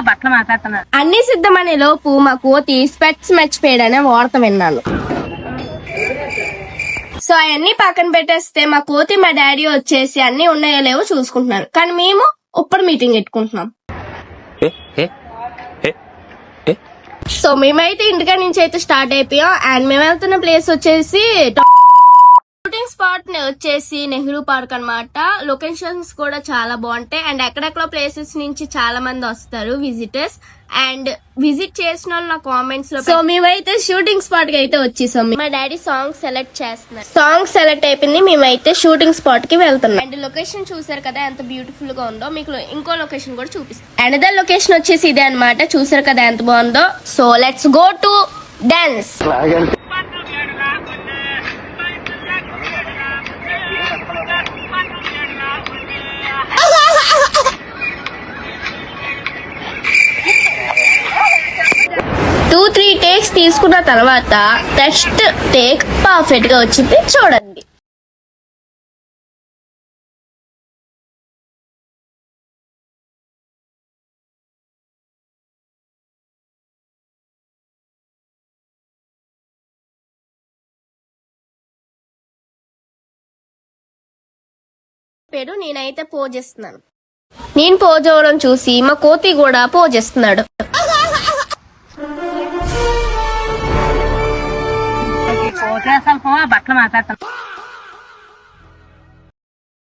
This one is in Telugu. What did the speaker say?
బట్టలు మాట్లాడుతున్నారు. అన్ని సిద్ధమనే లోపు మా కోతి స్పెట్స్ మర్చిపోయాడనే వార్త విన్నాను. సో అవన్నీ పక్కన పెట్టేస్తే మా కోతి మా డాడీ వచ్చేసి అన్ని ఉన్నాయో లేవో చూసుకుంటున్నారు. కానీ మేము ఉప్పర్ మీటింగ్ పెట్టుకుంటున్నాం. సో మేమైతే ఇంటికా నుంచి అయితే స్టార్ట్ అయిపోయాం. అండ్ మేము వెళ్తున్న ప్లేస్ వచ్చేసి షూటింగ్ స్పాట్ వచ్చేసి నెహ్రూ పార్క్ అన్నమాట. లొకేషన్స్ కూడా చాలా బాగుంటాయి. అండ్ ఎక్కడెక్కడ ప్లేసెస్ నుంచి చాలా మంది వస్తారు విజిటర్స్. అండ్ విజిట్ చేసిన వాళ్ళు నా కామెంట్స్ లో. సో మేమైతే షూటింగ్ స్పాట్ కి అయితే వచ్చేసాం. మా డాడీ సాంగ్ సెలెక్ట్ చేస్తున్నారు. సాంగ్ సెలెక్ట్ అయిపోయింది. మేమైతే షూటింగ్ స్పాట్ కి వెళ్తున్నాం. అండ్ లొకేషన్ చూసారు కదా ఎంత బ్యూటిఫుల్ గా ఉందో. మీకు ఇంకో లొకేషన్ కూడా చూపిస్తాను. అనదర్ లొకేషన్ వచ్చేసి ఇదే అన్నమాట. చూసారు కదా ఎంత బాగుందో. So let's go to dance. 2-3 takes తీసుకున్న తర్వాత నెక్స్ట్ టేక్ పర్ఫెక్ట్ గా వచ్చింది చూడండి. పేరు నేనైతే పోజ్ చేస్తున్నాను. నేను పోజ్ అవ్వడం చూసి మా కోతి కూడా పోజ్ చేస్తున్నాడు. బట్టలు మాట్లాడుతున్నా.